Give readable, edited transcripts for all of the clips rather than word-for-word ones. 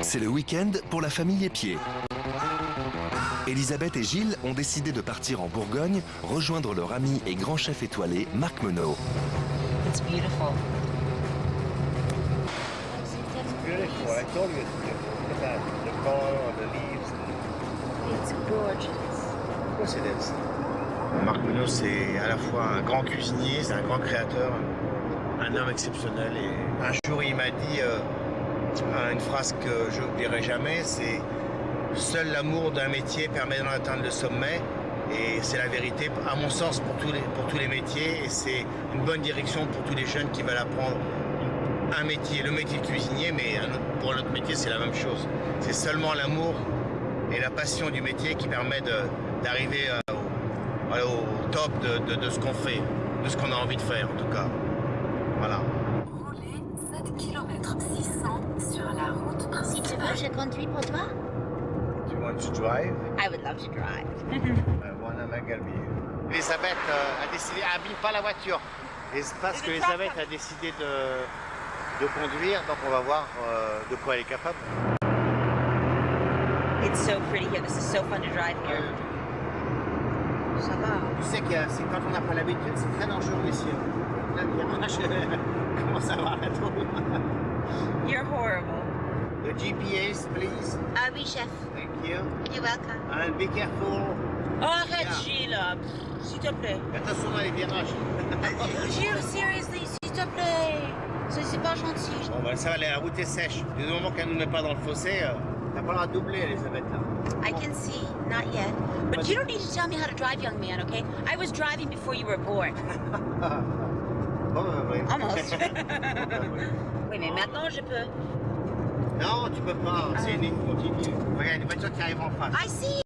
C'est le week-end pour la famille Épier. Elisabeth et Gilles ont décidé de partir en Bourgogne, rejoindre leur ami et grand chef étoilé, Marc Menot. It's beautiful. It's beautiful. I told you it's beautiful. Look at that. The color, the leaves. It's gorgeous. Of course it is. Marc Menot, c'est à la fois un grand cuisinier, c'est un grand créateur, un homme exceptionnel. Et un jour, il m'a dit une phrase que je n'oublierai jamais, c'est « Seul l'amour d'un métier permet d'en atteindre le sommet ». Et c'est la vérité, à mon sens, pour tous les métiers. Et c'est une bonne direction pour tous les jeunes qui veulent apprendre un métier, le métier de cuisinier, mais pour un autre métier, c'est la même chose. C'est seulement l'amour et la passion du métier qui permet d'arriver au top de ce qu'on fait, de ce qu'on a envie de faire, en tout cas. Voilà. Roulez 7 km 600 sur la route Si tu veux, je conduis pour toi. Do you want to drive? I would love to drive. Elisabeth a décidé, abîme pas la voiture. Et c'est parce que Elisabeth a décidé de conduire, donc on va voir de quoi elle est capable. It's so pretty here. This is so fun to drive here. Ça va. Tu sais que c'est quand on n'a pas l'habitude, c'est très dangereux ici. Là, le virage commence à avoir la tour. You're horrible. The GPS, please. Ah oui, chef. Thank you. You're welcome. And be careful. Oh, arrête, Yeah. Gilles, s'il te plaît. Attention dans les virages. Gilles, seriously, s'il te plaît. C'est pas gentil. Bon, ben ça va, la route est sèche. Du moment qu'elle ne nous met pas dans le fossé, t'as pas le droit de doubler, Elisabeth. Là. I can see, not yet. But you don't need to tell me how to drive, young man, okay? I was driving before you were born. Bon, oui. Almost. Oui, mais maintenant je peux. Non, tu peux pas. C'est une ligne continue. Regarde, une voiture qui arrive en face. I see.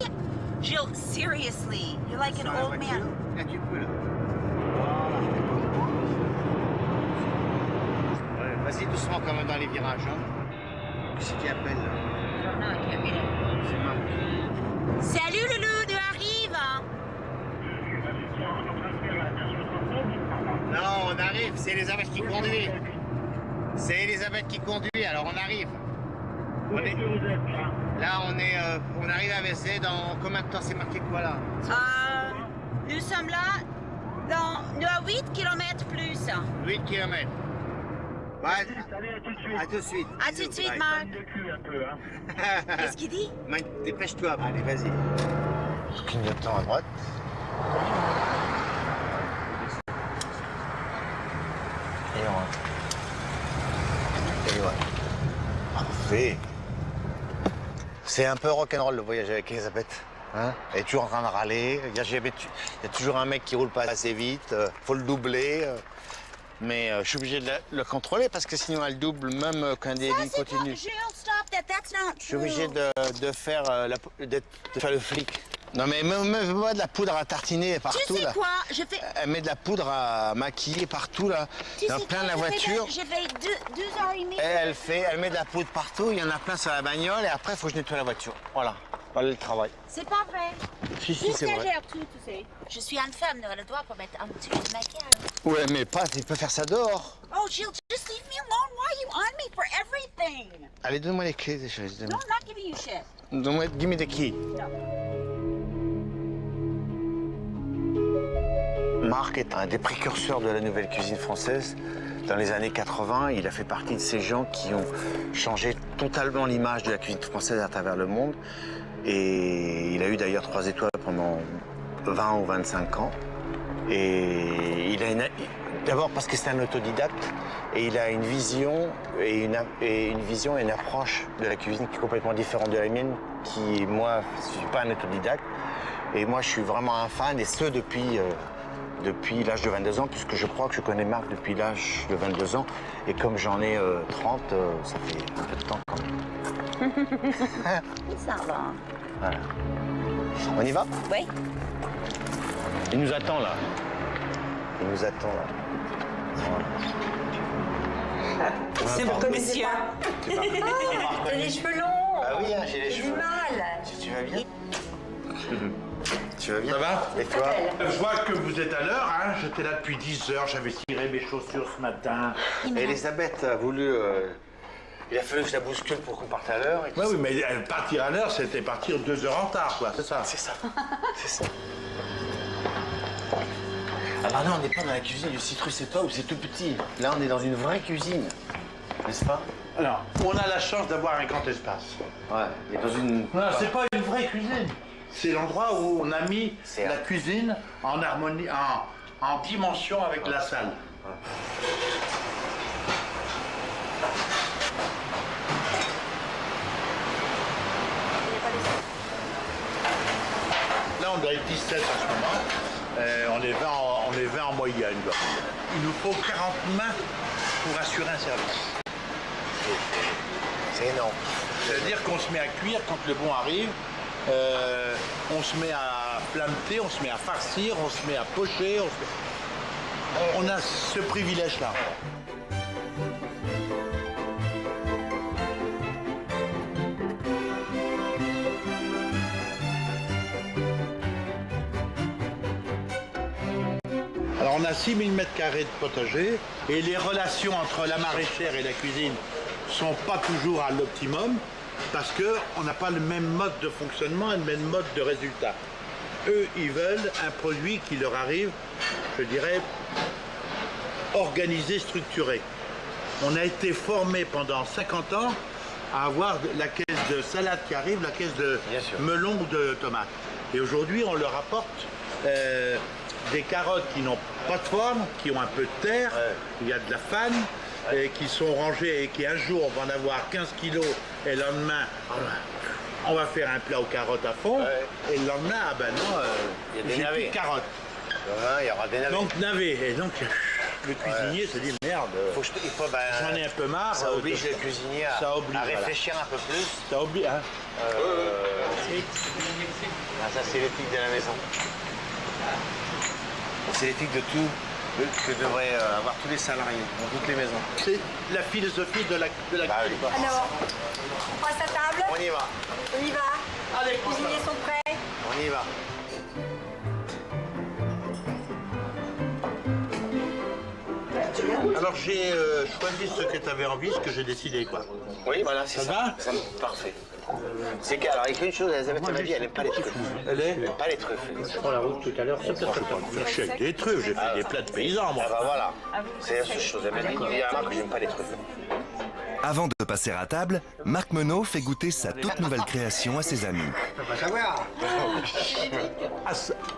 Gilles, seriously, you're like an Sur la old voiture. man. Là, tu peux, là. Voilà. Ouais, vas-y doucement quand même dans les virages. Hein. C'est qui appelle, là? I don't know, I can't read it. C'est Marc. Salut, Loulou, tu arrives, hein? Non, on arrive, c'est Elisabeth qui conduit. C'est Elisabeth qui conduit, alors on arrive. Là, on arrive à WC dans combien de temps? C'est marqué quoi là? Nous sommes là dans 8 km plus. 8 km. Ouais, à tout de suite. À tout de suite, Marc. Qu'est-ce qu'il dit? Mike, dépêche-toi. Allez, vas-y. Clignotant à droite. Et on rentre. Et voilà. Parfait. C'est un peu rock'n'roll le voyage avec Elisabeth. Hein? Elle est toujours en train de râler. Il y a toujours un mec qui roule pas assez vite. Faut le doubler. Mais je suis obligé de le contrôler parce que sinon elle double même quand des lignes continuent. Gilles, stop that. That's not Je suis obligé de faire le flic. Non mais même moi de la poudre à tartiner partout Tu sais là. quoi? Je fais... Elle met de la poudre à maquiller partout là, dans plein de la voiture. Je fais 2h30. Elle met de la poudre partout, il y en a plein sur la bagnole et après il faut que je nettoie la voiture. Voilà le travail. C'est pas vrai. Si, c'est vrai. Gère tout, tu sais. Je suis une femme, elle doit pas mettre un petit peu de maquillage. Ouais, mais pas, tu peux faire ça dehors. Oh, Gilles, just leave me alone. Why are you on me for everything? Allez, donne-moi les clés des choses. No, I'm not giving you shit. Donne-moi, give me the key. Marc est un des précurseurs de la nouvelle cuisine française. Dans les années 80, il a fait partie de ces gens qui ont changé totalement l'image de la cuisine française à travers le monde. Et il a eu d'ailleurs 3 étoiles pendant 20 ou 25 ans. Et il a d'abord parce que c'est un autodidacte, et il a une vision et une approche de la cuisine qui est complètement différente de la mienne, qui, moi, je ne suis pas un autodidacte. Et moi, je suis vraiment un fan, et ce depuis l'âge de 22 ans, puisque je crois que je connais Marc depuis l'âge de 22 ans. Et comme j'en ai 30, ça fait un peu de temps quand même. Ça va. Voilà. On y va? Oui. Il nous attend là. Il nous attend là. Voilà. C'est mon monsieur. T'as les cheveux longs. Ah oui, hein, j'ai les J'ai du cheveux. mal. Tu vas bien? Tu vas bien? Ça va? Et toi? Je vois que vous êtes à l'heure, hein. J'étais là depuis 10 heures, j'avais tiré mes chaussures ce matin. Elisabeth a voulu Il a fallu que je la bouscule pour qu'on parte à l'heure. Ouais, oui, mais partir à l'heure, c'était partir 2 heures en retard, quoi, c'est ça? C'est ça. C'est ça. Alors là, on n'est pas dans la cuisine du Citrus et toi où c'est tout petit. Là, on est dans une vraie cuisine. N'est-ce pas? Alors, on a la chance d'avoir un grand espace. Ouais, et dans une... Non, c'est pas une vraie cuisine. C'est l'endroit où on a mis la cuisine en harmonie, en dimension avec la salle. Là, on doit être 17 en ce moment. On est 20 en moyenne. Là. Il nous faut 40 mains pour assurer un service. C'est énorme. C'est-à-dire qu'on se met à cuire quand le bon arrive, on se met à planter, on se met à farcir, on se met à pocher. On a ce privilège-là. Alors on a 6000 m² de potager et les relations entre la maraîchère et la cuisine sont pas toujours à l'optimum parce qu'on n'a pas le même mode de fonctionnement et le même mode de résultat. Eux, ils veulent un produit qui leur arrive, je dirais, organisé, structuré. On a été formé pendant 50 ans à avoir la caisse de salade qui arrive, la caisse de melon ou de tomates. Et aujourd'hui, on leur apporte des carottes qui n'ont pas de forme, qui ont un peu de terre, il y a de la fan, et qui sont rangées et qui un jour on va en avoir 15 kilos et le lendemain on va faire un plat aux carottes à fond et le lendemain ah ben non j'ai plus de carottes. Demain il y aura des navets. Donc navets et donc le cuisinier se dit merde, j'en ai un peu marre. Ça oblige le cuisinier à réfléchir un peu plus. Ça oblige hein. Ça c'est l'éthique de la maison. C'est l'éthique de tout. Que devraient avoir tous les salariés dans toutes les maisons. C'est la philosophie de la cuisine. Alors, on passe à table? On y va. On y va. Allez, les cuisiniers sont prêts? On y va. Alors j'ai choisi ce que tu avais envie, ce que j'ai décidé quoi. Oui, voilà, c'est ça. Ça me parfait. C'est qu'alors, il y a qu'une chose, Elisabeth m'a dit, elle n'aime pas les truffes. Elle est pas les truffes. Je prends la route tout à l'heure, c'est peut-être que je fais des truffes, j'ai fait des plats de paysans moi. Ah bah voilà, c'est la seule chose. Elle m'a dit évidemment que j'aime pas les truffes. Avant de passer à table, Marc Menot fait goûter sa toute nouvelle création à ses amis.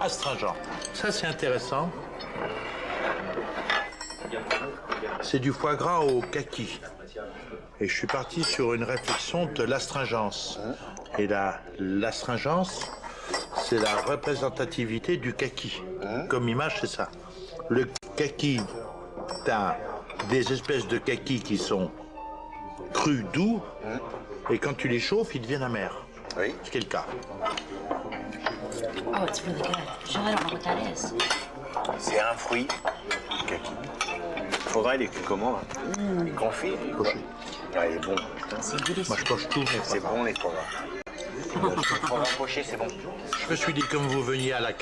Astringent. Ça c'est intéressant. C'est du foie gras au kaki. Et je suis parti sur une réflexion de l'astringence. Et l'astringence, c'est la représentativité du kaki. Comme image, c'est ça. Le kaki, t'as des espèces de kaki qui sont crus, doux, et quand tu les chauffes, ils deviennent amers. Oui. Ce qui est le cas. Oh, it's really good. Joe, I don't know what that is. C'est un fruit, le kaki. Le foie gras, il est cuit comment là? Il est confit, il est Poché. Ah, il est bon. Moi, je poche tout. C'est bon les foie gras. Le foie gras poché, c'est bon. Je me suis dit, comme vous veniez à la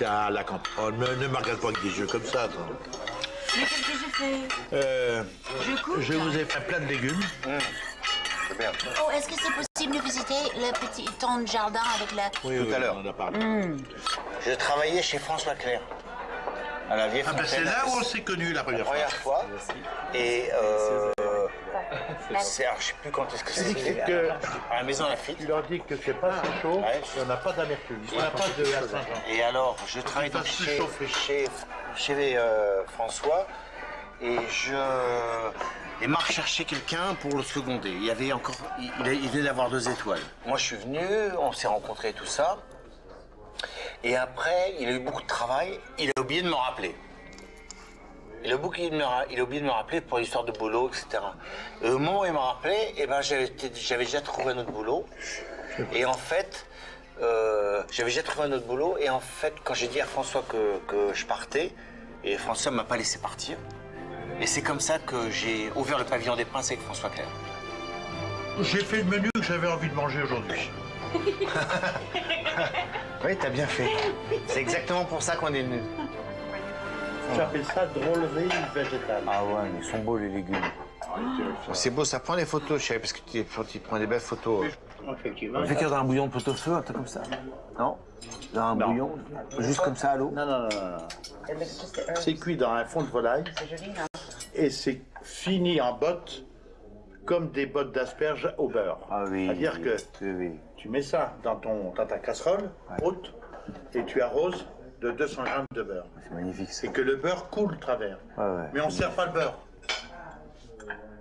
campagne, oh, ne me regarde pas avec des yeux comme ça. Toi. Mais qu'est-ce que je fais? Je vous ai fait plein de légumes. C'est bien. Oh, est-ce que c'est possible de visiter le petit temps de jardin avec la... Oui, tout à l'heure. on en a parlé. Je travaillais chez François Clair. À la vieille Ah ben c'est fontaine. là où on s'est connus la première fois. fois. Et alors, je sais plus quand est-ce que c'était. À la maison Lafitte. Tu leur dis que c'est pas assez chaud, Ouais. et on n'a pas d'amertume. On n'a pas de Astringent. Et alors, je travaillais donc fasse plus chauffer. chez François et Marc cherchait quelqu'un pour le seconder. Il y avait encore, il venait d'avoir 2 étoiles. Moi, je suis venu, on s'est rencontrés et tout ça. Et après, il a eu beaucoup de travail. Il a oublié de me rappeler. Il a oublié de me rappeler pour l'histoire de boulot, etc. Et au moment où il m'a rappelé, eh ben, j'avais déjà trouvé un autre boulot. Et en fait, quand j'ai dit à François que je partais, et François ne m'a pas laissé partir. Et c'est comme ça que j'ai ouvert le pavillon des Princes avec François Clair. J'ai fait le menu que j'avais envie de manger aujourd'hui. Oui, t'as bien fait. C'est exactement pour ça qu'on est venu. J'appelle ça drôlerie végétale. Ah ouais, ils sont beaux les légumes. C'est beau, ça prend des photos, chérie, parce que tu prends des belles photos. Effectivement. On fait cuire dans un bouillon de pot-au-feu, un truc comme ça. Non? Dans un bouillon, juste comme ça à l'eau? Non. C'est cuit dans un fond de volaille. Et c'est fini en bottes, comme des bottes d'asperges au beurre. Ah oui. C'est-à-dire que tu mets ça dans ta casserole haute et tu arroses de 200 grammes de beurre. C'est magnifique ça. Et que le beurre coule de travers. Ouais. Mais on ne sert pas le beurre.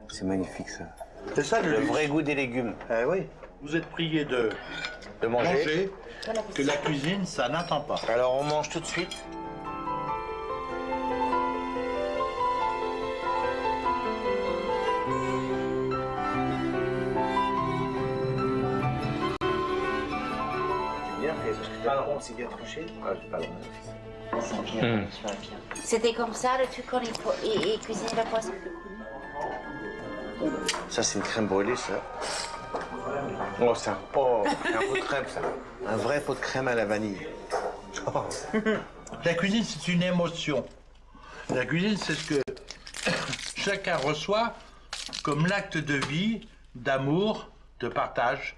C'est magnifique ça. C'est ça Le vrai goût des légumes. Eh oui. Vous êtes prié de manger, que la cuisine, ça n'attend pas. Alors on mange tout de suite. C'est bien fait, parce que pas le rond, c'est bien tranché. Ah, j'ai pas le rond. C'était comme ça le truc qu'on il cuisine le poisson. Ça, c'est une crème brûlée, ça. Oh, c'est un pot de crème, ça. Un vrai pot de crème à la vanille. La cuisine, c'est une émotion. La cuisine, c'est ce que chacun reçoit comme l'acte de vie, d'amour, de partage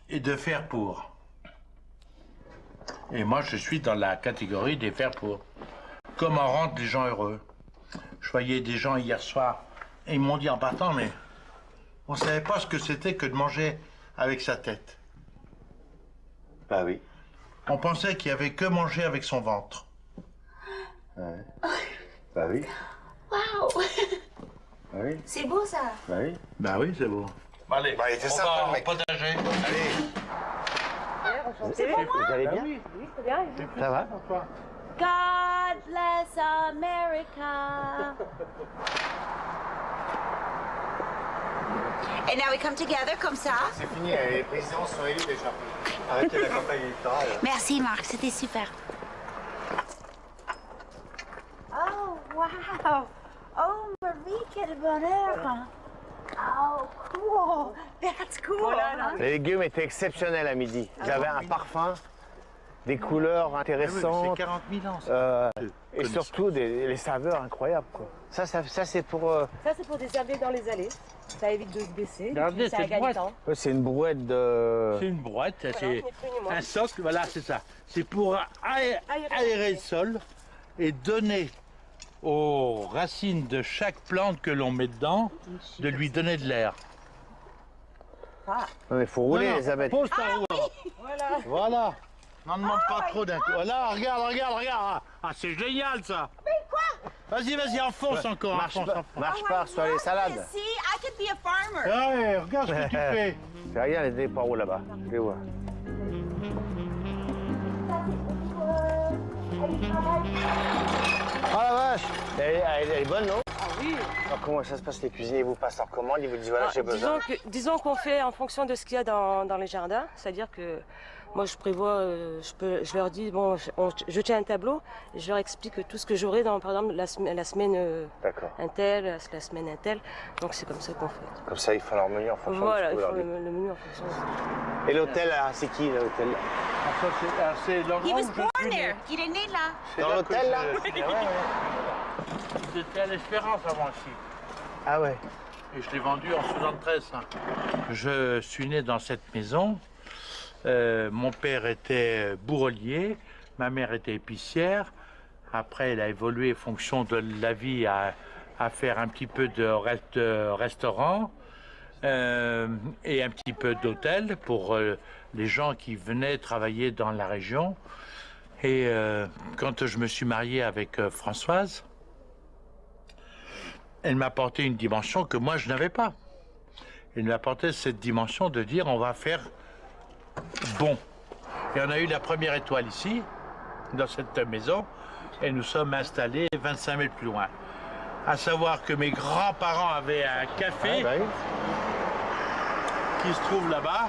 et de faire pour. Et moi, je suis dans la catégorie des faire pour. Comment rendre les gens heureux. Je voyais des gens hier soir et ils m'ont dit en partant, mais on ne savait pas ce que c'était que de manger avec sa tête. Bah oui. On pensait qu'il n'y avait que manger avec son ventre. Ouais. Bah oui. Waouh! Bah oui. C'est beau ça. Bah oui. Bah oui, c'est beau. Allez, Bah, il était on sympa, va le au mec. potager. Allez. Vous allez bien? Oui, très bien. Ça va? God bless America. And now we come together comme ça. C'est fini, les présidents sont élus déjà. Arrêtez la campagne électorale. Merci Marc, c'était super. Oh wow! Oh Marie, quel bonheur! Oh cool! That's cool! Les légumes étaient exceptionnels à midi. Ils avaient un parfum, des couleurs C'est intéressantes. 40 000 ans, ça. Et surtout les saveurs incroyables, quoi. Ça c'est pour... Ça, c'est pour désherber dans les allées. Ça évite de se baisser. Regardez C'est cette à gagne boîte. temps. c'est une brouette de... C'est une boîte, Voilà, c'est ni plus ni moins. un socle, voilà, c'est ça. C'est pour aérer le sol et donner aux racines de chaque plante que l'on met dedans, de lui donner de l'air. Non mais faut rouler, Non, non, Elisabeth. pose ta roue. Voilà. Voilà. N'en demande pas trop d'un coup. Voilà, regarde. Ah, c'est génial ça. Mais quoi? Vas-y, enfonce encore, enfonce. Marche pas sur les salades. See, I could be a farmer. Ouais, regarde ce que tu fais. Regarde les poireaux là-bas, je les vois. Oh la vache, elle est bonne, non? Ah oui. Alors comment ça se passe, les cuisiniers vous passent leur commande, ils vous disent voilà, j'ai besoin. Disons qu'on fait en fonction de ce qu'il y a dans les jardins. C'est-à-dire que moi, je prévois, je leur dis, bon, je tiens un tableau, et je leur explique tout ce que j'aurai dans, par exemple, la semaine D'accord. un tel, la semaine un tel. Donc c'est comme ça qu'on fait. Comme ça, ils font leur menu en fonction Voilà, de il ce que faut vous le leur dites. menu en fonction de ça. Et l'hôtel, là, c'est qui l'hôtel? Ah, ça, c'est l'endroit He was où je born suis né. there. Il est né là. C'est Dans là l'hôtel, que là? J'étais à l'Espérance avant ici. Ah ouais. Et je l'ai vendu en 73. Hein. Je suis né dans cette maison. Mon père était bourrelier, ma mère était épicière. Après, elle a évolué en fonction de la vie à faire un petit peu de restaurant et un petit peu d'hôtel pour les gens qui venaient travailler dans la région. Et quand je me suis marié avec Françoise, elle m'a apporté une dimension que moi je n'avais pas. Elle m'a apporté cette dimension de dire on va faire bon. Et on a eu la première étoile ici, dans cette maison, et nous sommes installés 25 mètres plus loin. À savoir que mes grands-parents avaient un café qui se trouve là-bas.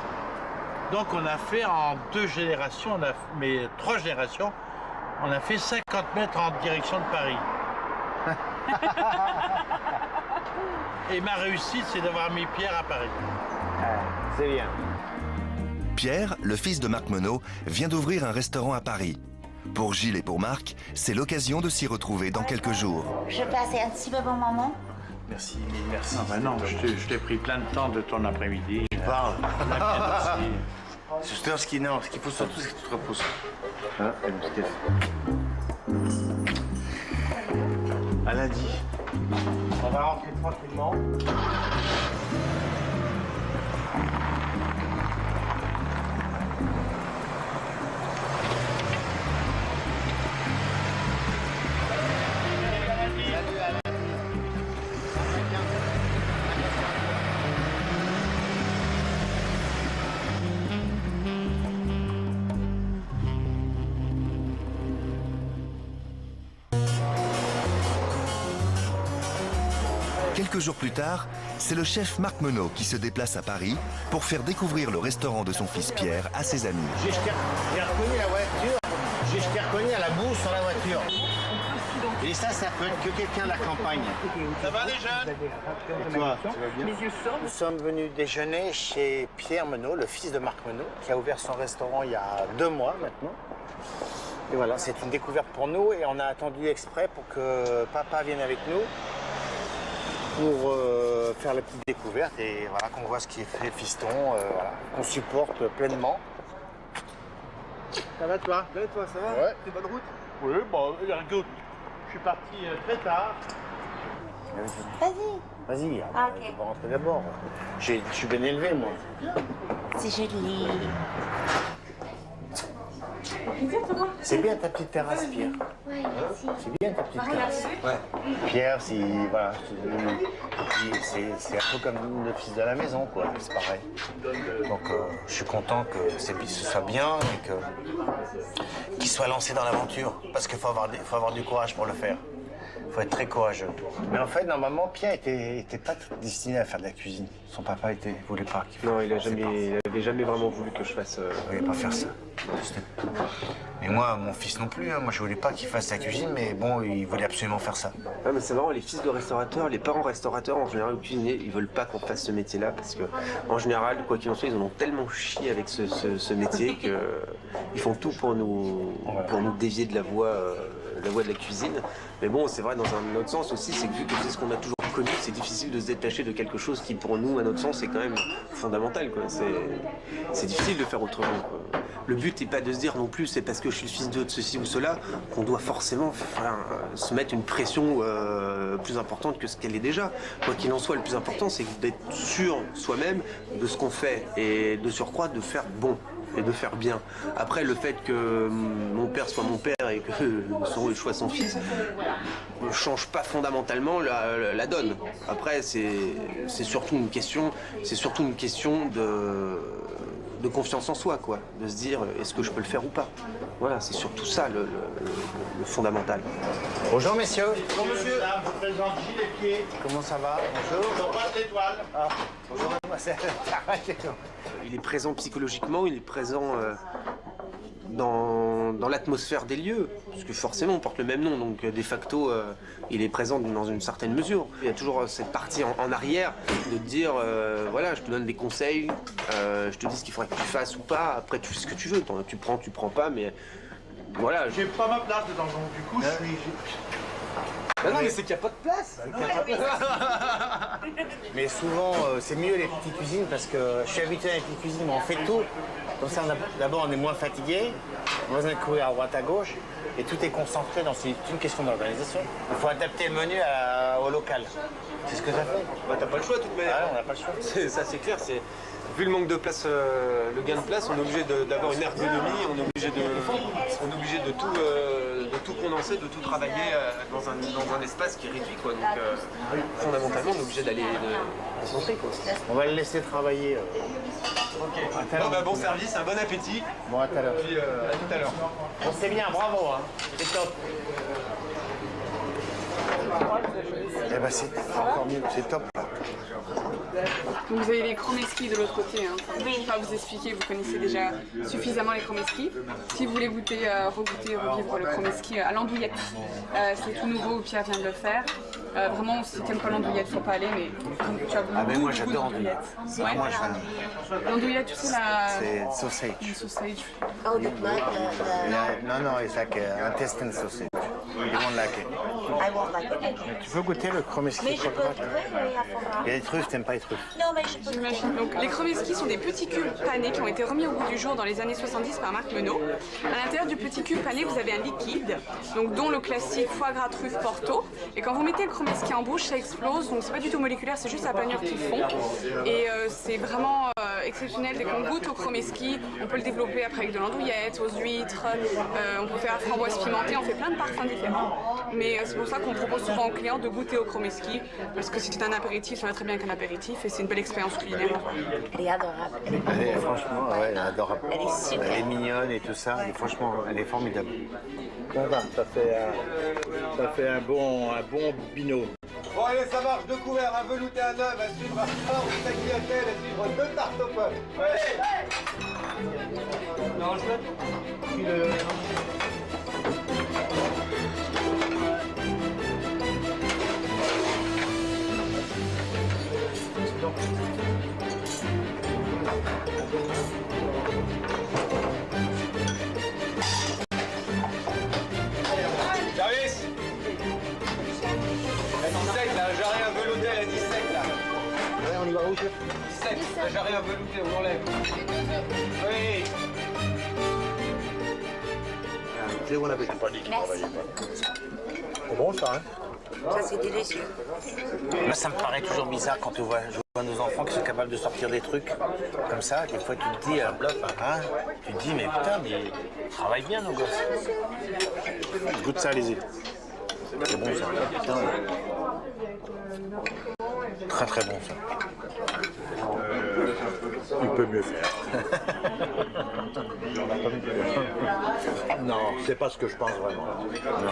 Donc on a fait en 2 générations, mais 3 générations, on a fait 50 mètres en direction de Paris. Et ma réussite, c'est d'avoir mis Pierre à Paris. C'est bien. Pierre, le fils de Marc Monod, vient d'ouvrir un restaurant à Paris. Pour Gilles et pour Marc, c'est l'occasion de s'y retrouver dans quelques jours. Je passais un petit peu bon moment. Merci, mille merci. Ah bah non, je t'ai pris plein de temps de ton après-midi. Tu parles. Merci. Ce qu'il faut surtout, c'est que tu te reposes. Hein, à lundi. On va rentrer tranquillement. Quelques jours plus tard, c'est le chef Marc Menot qui se déplace à Paris pour faire découvrir le restaurant de son fils Pierre à ses amis. J'ai reconnu la voiture, j'ai reconnu à la boue sur la voiture. Et ça peut être que quelqu'un de la campagne. Ça va les jeunes? Et toi, tu vas bien? Nous sommes venus déjeuner chez Pierre Menot, le fils de Marc Menot, qui a ouvert son restaurant il y a 2 mois maintenant. Et voilà, c'est une découverte pour nous et on a attendu exprès pour que papa vienne avec nous pour faire la petite découverte et voilà, qu'on voit ce qui est fait fiston, voilà, qu'on supporte pleinement. Ça va toi? Ça va toi, ça va? Ouais. C'est bonne route? Oui, bon, écoute, je suis parti très tard. Vas-y, Ah, ok. on va rentrer d'abord. Je suis bien élevé, moi. C'est joli. C'est bien ta petite terrasse, Pierre. Oui, merci. C'est bien ta petite terrasse. Ouais. Pierre, voilà, c'est un peu comme le fils de la maison, quoi. C'est pareil. Donc, je suis content que ce soit bien et qu'il soit lancé dans l'aventure. Parce qu'il faut avoir du courage pour le faire. Il faut être très courageux. Mais en fait, normalement, Pierre était pas destiné à faire de la cuisine. Son papa voulait pas qu'il fasse. Non, il avait jamais vraiment voulu que je fasse. Il voulait pas faire ça. Mais moi, mon fils non plus. Hein. Moi, je voulais pas qu'il fasse la cuisine, mais bon, il voulait absolument faire ça. Ouais, mais c'est marrant, les fils de restaurateurs, les parents restaurateurs, en général, ou cuisiniers, ils veulent pas qu'on fasse ce métier-là parce que, en général, quoi qu'il en soit, ils en ont tellement chié avec ce métier qu'ils font tout pour nous dévier de la voie de la cuisine. Mais bon, c'est vrai dans un autre sens aussi, c'est que vu que c'est ce qu'on a toujours connu, c'est difficile de se détacher de quelque chose qui, pour nous, à notre sens, est quand même fondamental, quoi. C'est difficile de faire autrement, quoi. Le but n'est pas de se dire non plus, c'est parce que je suis le fils de ceci ou cela, qu'on doit forcément se mettre une pression plus importante que ce qu'elle est déjà. Quoi qu'il en soit, le plus important, c'est d'être sûr soi-même de ce qu'on fait et de surcroît de faire bon et de faire bien. Après, le fait que mon père soit mon père et que je sois son fils ne change pas fondamentalement la donne. Après, c'est surtout une question de confiance en soi, quoi. De se dire, est-ce que je peux le faire ou pas? Voilà, c'est surtout ça le fondamental. Bonjour, messieurs. Bonjour, monsieur. Je vous présente Gilles et Pied. Comment ça va? Bonjour. On passe l'étoile. Ah, bonjour. Il est présent psychologiquement, il est présent dans l'atmosphère des lieux, parce que forcément on porte le même nom, donc de facto il est présent dans une certaine mesure. Il y a toujours cette partie en arrière de te dire voilà, je te donne des conseils, je te dis ce qu'il faudrait que tu fasses ou pas, après tu fais ce que tu veux, tu prends pas, mais voilà. J'ai pas ma place dedans, donc du coup je suis... Non, mais c'est qu'il n'y a pas de place. Mais souvent, c'est mieux les petites cuisines parce que je suis habitué à les petites cuisines, mais on fait tout. Comme ça, d'abord, on est moins fatigué, on a besoin de courir à droite à gauche, et tout est concentré dans une question d'organisation. Il faut adapter le menu au local. C'est ce que ça fait. Bah, t'as pas le choix de toute manière. Ah, on n'a pas le choix. Ça, c'est clair. Vu le manque de place, le gain de place, on est obligé d'avoir une ergonomie, on est obligé de tout condenser, de tout travailler dans un espace qui est réduit, quoi. Donc fondamentalement, on est obligé d'aller concentrer, quoi. On va le laisser travailler. Ok. Bon service, un bon appétit. Bon, à tout à l'heure. Puis à tout à l'heure. Bon, c'est bien, bravo, hein. C'est top. Eh ben, c'est encore mieux, c'est top. Donc vous avez les chromeski de l'autre côté. Hein. Je ne vais pas vous expliquer, vous connaissez déjà suffisamment les chromeski. Si vous voulez goûter, revivre le chromeski à l'andouillette, c'est tout nouveau, Pierre vient de le faire. Vraiment, si tu n'aimes pas l'andouillette, il ne faut pas aller, mais tu as beaucoup, moi j'adore l'andouillette. Ouais. Moi, L'andouillette, tu sais, la... C'est sausage. Le sausage. Oh, the blood, No, it's like intestine sausage. You won't like it. I won't like it. Tu peux goûter le chromeski? Mais je peux, oui, à fond. Il y a des truffes, t'aimes pas les truffes? Non, mais je peux. J'imagine. Donc, les chromeski sont des petits cubes panés qui ont été remis au goût du jour dans les années 70 par Marc Menot. À l'intérieur du petit cube pané, vous avez un liquide, donc dont le classique foie gras, truffe, porto. Et quand vous mettez le chromeski en bouche, ça explose. Donc, c'est pas du tout moléculaire, c'est juste la panure qui fond. Et c'est vraiment exceptionnel. Dès qu'on goûte au chromeski, on peut le développer après avec de l'andouillette, aux huîtres. On peut faire framboise pimentée. On fait plein de parfums différents. Mais c'est pour ça qu'on propose souvent aux clients de goûter au chromeski, parce que c'est un apéritif, ça va très bien qu'un apéritif, et c'est une belle expérience culinaire. Elle est adorable. Franchement, ouais, elle est adorable. Elle est super. Elle est mignonne et tout ça. Et franchement, elle est formidable. Ça va, ça fait un bon binôme. Bon allez, ça marche, 2 couverts, un velouté, un œuf, à suivre un fort, une tagliatelle, à suivre 2 tartes au pommes. Non, je Service. La 17 là, j'ai rien velouté, la 17 là. Ouais, on y va où, chef? 17, là, j'ai rien velouté, on l'enlève. Oui. C'est bon, on avait pas dit qu'il travaillait pas. C'est bon ça, hein? Ça, c'est délicieux. Moi, ça me paraît toujours bizarre quand je vois nos enfants qui sont capables de sortir des trucs comme ça. Des fois, tu te dis, bluff, hein? Tu te dis, mais putain, mais ils travaillent bien, nos gosses. Goûte ça, allez-y. C'est bon, ça. Putain. Très, très bon, ça. Il peut mieux faire. Non, c'est pas ce que je pense vraiment.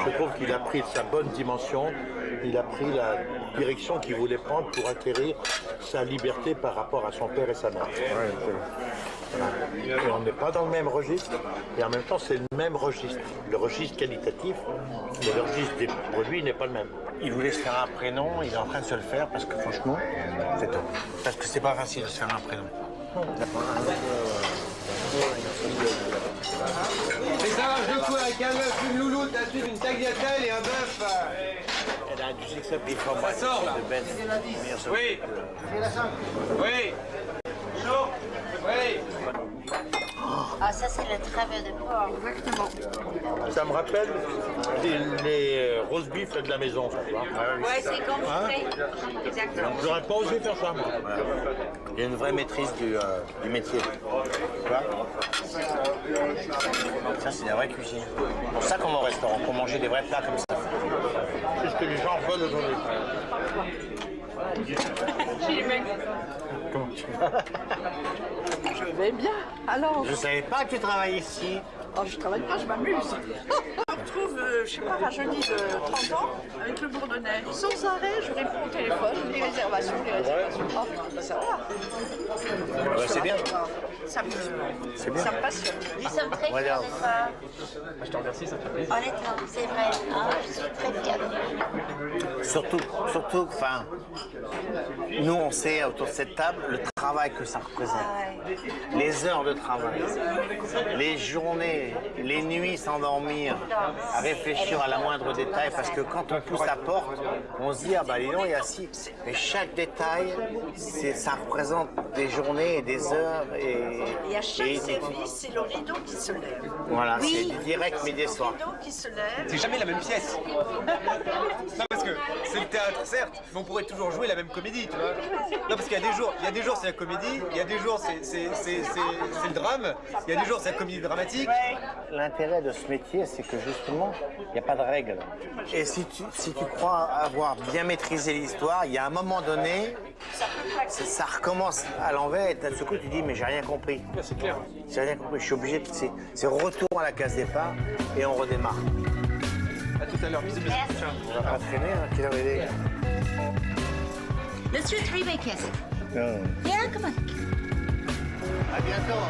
Je trouve qu'il a pris sa bonne dimension, il a pris la direction qu'il voulait prendre pour acquérir sa liberté par rapport à son père et sa mère. Et on n'est pas dans le même registre, et en même temps c'est le même registre. Le registre qualitatif, mais le registre des produits n'est pas le même. Il voulait se faire un prénom, il est en train de se le faire parce que franchement, c'est top. Parce que c'est pas facile de se faire un prénom. Et ça marche 2 coups avec un œuf, une louloute, à suivre une tagliatelle et un bœuf. Elle a du succès puis format. Ça sort là. Oui. Oui. Chaud. Oui. Ah, ça, c'est le travail de porc. Exactement. Ça me rappelle les roast beef de la maison, ça, tu vois. Ouais, c'est comme je Exactement. J'aurais pas osé faire ça, moi. Il y a une vraie maîtrise du métier. Tu vois? Ça, c'est de la vraie cuisine. C'est pour ça qu'on va au restaurant, pour manger des vrais plats comme ça. C'est ce que les gens veulent aujourd'hui. Comment tu vas? Je vais bien. Alors, Je savais pas que tu travaillais ici. oh, je travaille pas, je m'amuse. Je me retrouve, je sais pas, rajeunie de 30 ans avec le bourdonnais. Sans arrêt, je réponds au téléphone, les réservations. Oh, ça va. Ouais, c'est bien. Ça me, C'est bien. ça me passionne. Nous sommes très fiers Regarde. de toi. Je te remercie, ça me fait plaisir. Honnêtement, c'est vrai. Ah, je suis très fière de toi. Surtout, enfin, nous on sait autour de cette table le travail que ça représente. Les heures de travail, les journées, les nuits sans dormir, à réfléchir à la moindre détail, parce que quand on pousse la porte, on se dit, ah bah dis donc, il y a si. Et chaque détail, ça représente des journées et des heures. Et à chaque service, c'est le rideau qui se lève. Voilà, c'est direct midi et soir. Le rideau qui se lève. C'est jamais la même pièce. Non, parce que c'est le théâtre, certes, mais on pourrait toujours jouer la même comédie, tu vois. Non, parce qu'il y a des jours c'est la comédie, il y a des jours c'est le drame, il y a des jours c'est la comédie dramatique. L'intérêt de ce métier, c'est que justement, il n'y a pas de règles. Et si tu crois avoir bien maîtrisé l'histoire, il y a un moment donné, ça recommence à l'envers et d'un seul coup tu dis mais j'ai rien compris. C'est clair. J'ai rien compris, je suis obligé, c'est retour à la case départ et on redémarre. À tout à l'heure, bisous, bisous. Ciao. On va pas traîner, hein, quelle heure il est? Let's do a three-way kiss. Yeah, come on. À bientôt.